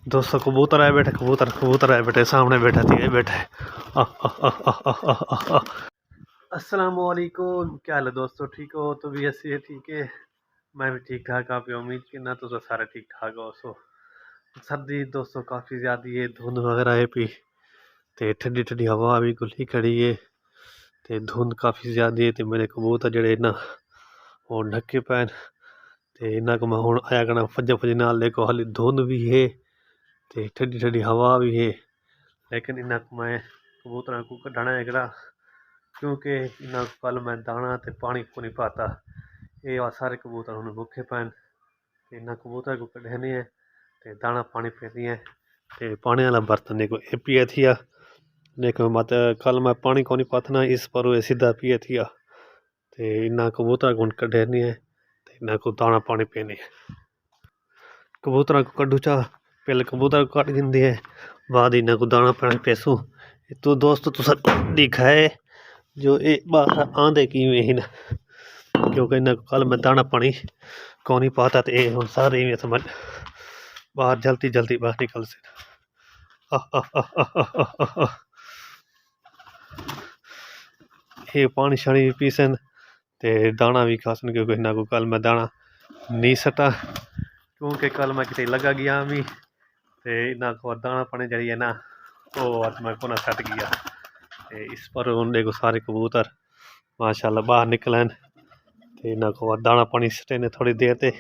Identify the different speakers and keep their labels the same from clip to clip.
Speaker 1: दोस्तों कबूतर आए बैठे, कबूतर कबूतर आए बैठे, सामने बैठा थी ये बैठे। अस्सलाम वालेकुम, क्या हाल है दोस्तों? ठीक हो? तो भी ऐसे ही ठीक है। मैं भी ठीक ठाक, आप उम्मीद कि ना तो सारा ठीक ठाक हो। सो सर्दी दोस्तों काफ़ी ज़्यादा है, धुंध वगैरह है पी, ते ठंडी ठंडी हवा भी खुली खड़ी है, ते धुंध काफ़ी ज़्यादा है। ते मेरे कबूतर जड़े ना वो ढके पैन, ते इन्ना को मैं हुण आया करना फज फज नाल। देखो हाली धुंध भी है, ते ठंडी ठंडी हवा भी है, लेकिन इन्ना को मैं कबूतर को कढ़ना है कड़ा, क्योंकि इन्ना कल मैं दाना ते पानी को नहीं पाता। ये सारे कबूतर हुण भुखे पैन, इन्ना कबूतर को कढ़ने है, ते दाना पानी पीनी है, ते पानी वाला बर्तन देखो ये पिए थिया। देखो मत कल मैं पानी को नहीं पातना, इस पर वो सीधा पिए थिया, ते इन्ना कबूतर को कढ़नी है, ते इन्ना को दाना पानी पीनी है। कबूतर को कड्डू चा, पहले कबूतर को काट दी है, बाद इन्ना को दाना पानी पेसू। तो दोस्तों तुसा दिखाए जो ये बाहर आंदे की में ही ना, क्योंकि इन्ना कल मैं दाना पानी को नहीं पाता, तो ये हम सारे में समझ बाहर जल्दी जल्दी बाहर निकल से। ये पानी शानी भी पीसन, ते दाना भी खासन, क्योंकि इन्ना को कल मैं दाना नहीं सटा, क्योंकि कल मैं कितने लगा गया मी, ते इन्ना को दाना पानी जड़ी है ना वो आज मैं को ना सट गया। ते इस पर उन देखो सारे कबूतर माशाल्लाह बाहर निकलन, ते इन्ना को दाना पानी सटे ने थोड़ी देर, ते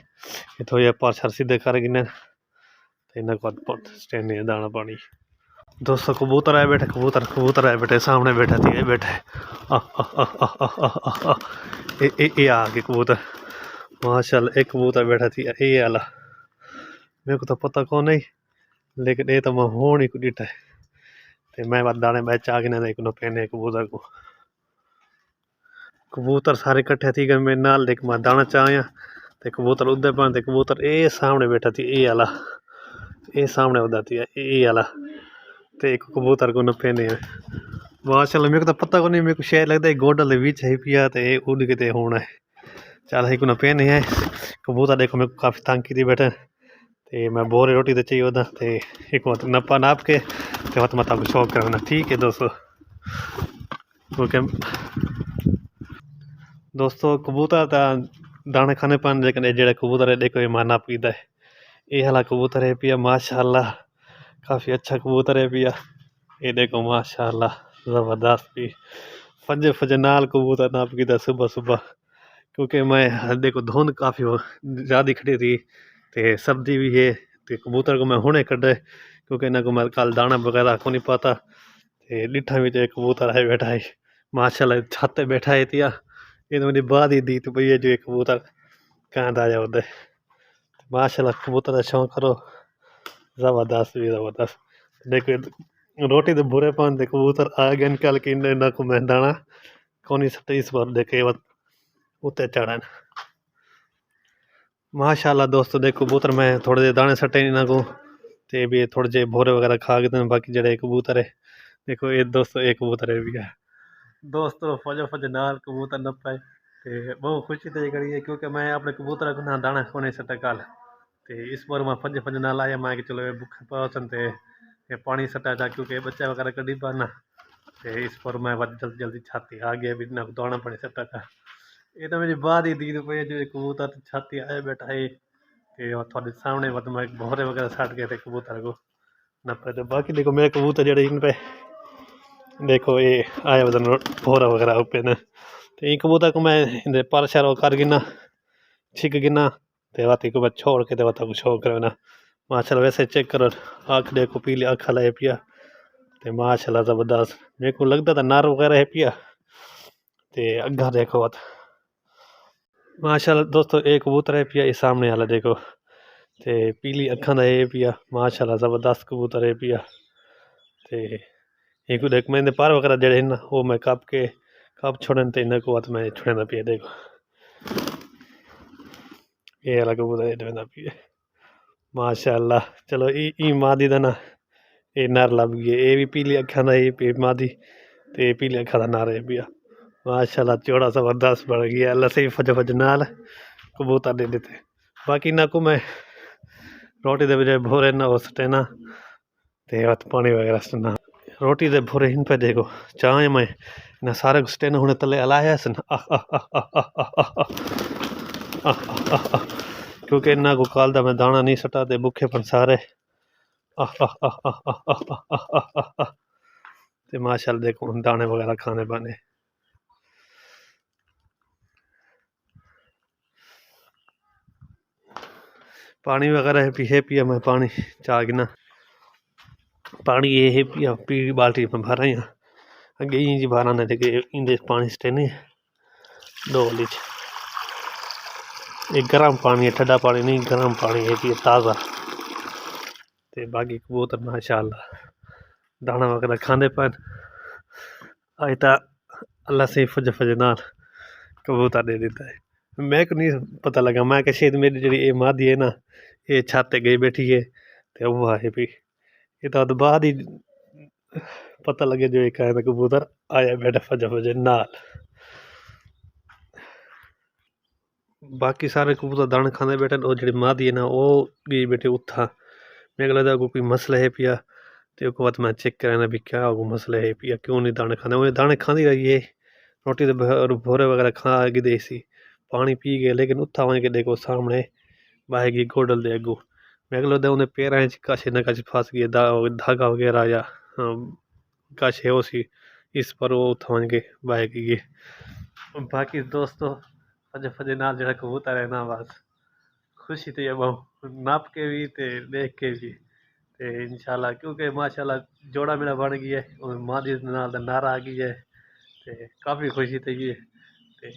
Speaker 1: थोड़ी पार सीधे कर गिने, ते इन्ना को स्टेने दाना पानी। दोस्तों कबूतर आए बैठे, कबूतर कबूतर आए बैठे, सामने बैठा थी ये बैठे। ये आ गए कबूतर माशाल्लाह। एक कबूतर बैठा थी ये आला, मेरे को तो पता कौन नहीं, लेकिन ये तो मैं होनी को डिटा है, ते मैं बात दाने बैच आ गए देखो पहने कबूतर को। कबूतर सारे इकट्ठे थी गए मेरे नाल, देख मैं दाना चाहया, ते कबूतर उधर पर, ते कबूतर ये सामने बैठा थी ये आला, ये सामने उदा थी ये आला, ते एक कबूतर को न पहने है माशाल्लाह। मेरे को तो पता को नहीं, मेरे को शायद लगता है गोडल दे विच है पिया, ते उड़ के ते होना है। चल ही को न पहने है कबूतर। देखो मेरे को काफ़ी तंग की थी बैठे, ते मैं बोरे रोटी तो चाहिए उदा, ते एक मत नपा नाप के ते मत मत आपको शौक करना। ठीक है दोस्तों, ओके दोस्तों कबूतर दाने खाने पान, लेकिन ये कबूतर है देखो ये माना पीता है, ये हला कबूतर है पिया माशाल्लाह, काफ़ी अच्छा कबूतर है पिया। ये देखो माशाल्लाह ज़बरदस्त भी फजे फजे नाल कबूतर नाप की सुबह सुबह, क्योंकि मैं देखो धुंध काफ़ी ज़्यादा खड़ी थी, ते सर्दी भी है, ते कबूतर को मैं हुणे कढ़े, क्योंकि इन्हें को मैं कल दाना वगैरह को नहीं पाता। ते डिठा भी तो कबूतर है बैठा है माशाल्लाह, छत पे बैठा है तिया, ये तो मेरी बात ही दी तो भैया जो कबूतर कहाँ आ जाओ उधर। माशाल्लाह कबूतर का शौक करो, ज़बरदस्त भी ज़बरदस्त। देखो रोटी तो बुरे पान दे कबूतर आ गए निकल के, इन्हें को मैं दाना कौन सटे इस बार देखे उत्ते चढ़न माशाल्लाह। दोस्तों देखो कबूतर मैं थोड़े जे दाने सटे इन्हों को, ते भी थोड़े जे भोरे वगैरह खा गए, बाकी जड़े कबूतर है देखो ये दोस्तों एक कबूतर है भी है दोस्तों फजो फज नाल कबूतर न पाए, ते बहुत खुशी तो करी है, क्योंकि मैं अपने कबूतर को ना दाना को नहीं सटा कल, ते इस बार मैं फज फज नाल आया, मैं कि चलो भुखे पासन ते ये पानी सटा था, क्योंकि बच्चा वगैरह कड़ी पाना, ते इस पर मैं जल्दी जल्दी छाती आ गया भी ना दाना पानी सटा था। ये तो मेरी बात ही दी तो पे जो कबूतर छाती आए बैठा है, कि थोड़े सामने मतलब मैं भोरे वगैरह सट गए थे कबूतर को न पे। तो बाकी देखो मेरे कबूतर जड़े इन पे देखो ये आए वजन भोरा वगैरह पे न, तो ये कबूतर को मैं इन पर शर कर गिना छिक गिना, ते वाती को मैं छोड़ के ते वाता को शो करना माशाल्लाह। वैसे चेक करो आँख देखो पीली आँख हला है पिया, ते माशाल्लाह ज़बरदस्त। मेरे को लगता था नार वगैरह है पिया, ते अग्गा देखो बात माशाल्लाह। दोस्तों एक कबूतर है पिया ये सामने वाला देखो, ते पीली अखा दा ये पिया माशाल्लाह ज़बरदस्त कबूतर है पिया। ते एक देख मैंने पार वगैरह जड़े ना वो मैं कप छोड़न, ते इन्हें को मैं छोड़ना पिया देखो ये वाला कबूतर ये छोड़ना पिया माशाल्लाह। चलो ई मादी दा ना ये नर लभ गए, ये भी पीली अखा दा ये मादी, ते पीली अखा दा नर है पिया माशाल्लाह। चौड़ा ज़बरदस्त बन गया अल्लाह से फज फज नाल कबूतर दे देते। बाकी ना को मैं रोटी दे बजाय भोरे ना हो सटे ना ते पानी वगैरह सटना रोटी दे भोरे इन पे देखो चाय में ना सारे स्टेन हुने तले अलाया सन क्योंकि इन्ना को काल दा मैं दाना नहीं सटा ते भुखे पन सारे ते माशाल्लाह देखो दाने वगैरह खाने बने पानी वगैरह है पिया मैं पानी चाह गिना पानी ये है पिया पी बाल्टी में भरा यहाँ अगे जी बारह ने देखे इंदे पानी स्टेने 2 लीटर एक गर्म पानी है ठंडा पानी नहीं गर्म पानी है पिया ताज़ा ते बाकी कबूतर माशाल्लाह दाना वगैरह खाने पान आज ता अल्लाह से फज नाल कबूतर दे देता है मैं को नहीं पता लगा मैं कि शायद मेरी जी ये मादी है ना ये छत ते गई बैठी है ते वो है भी ये तो बाद ही पता लगे जो एक आया कबूतर आया बैठा फज नाल बाकी सारे कबूतर दाने खाने बैठे और जी मादी है ना वो गई बैठे उठा मैं लगता कोई मसला है पिया तो एक बात मैं चेक कराना भी क्या वो मसला है पिया क्यों नहीं दाने खाने वो दाने खाती रही है रोटी तो भोरे वगैरह खा गई देसी पानी पी गए लेकिन उठा वहीं के देखो सामने बाहेगी गोडल दे अगू मैं लगता उन्हें पैर कश न कश फंस गए धागा वगैरह या कश है उसी इस पर वो उठा वहीं के बाहेगी बाकी दोस्तों फजे फजे नाल जरा कबूतर है ना बस खुशी तो ये बहु नाप के भी ते देख के भी ते इंशाल्लाह क्योंकि माशाल्लाह जोड़ा मेरा बन गया है और माँ दी नाल दा नारा आ गई है ते काफ़ी खुशी थी है ते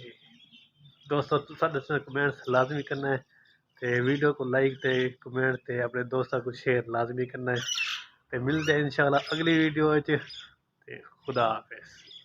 Speaker 1: दोस्तों तुसा दसना कमेंट्स लाजमी करना है ते वीडियो को लाइक ते कमेंट ते अपने दोस्तों को शेयर लाजमी करना है ते मिलते हैं इंशाल्लाह अगली वीडियो ते खुदा हाफिज़।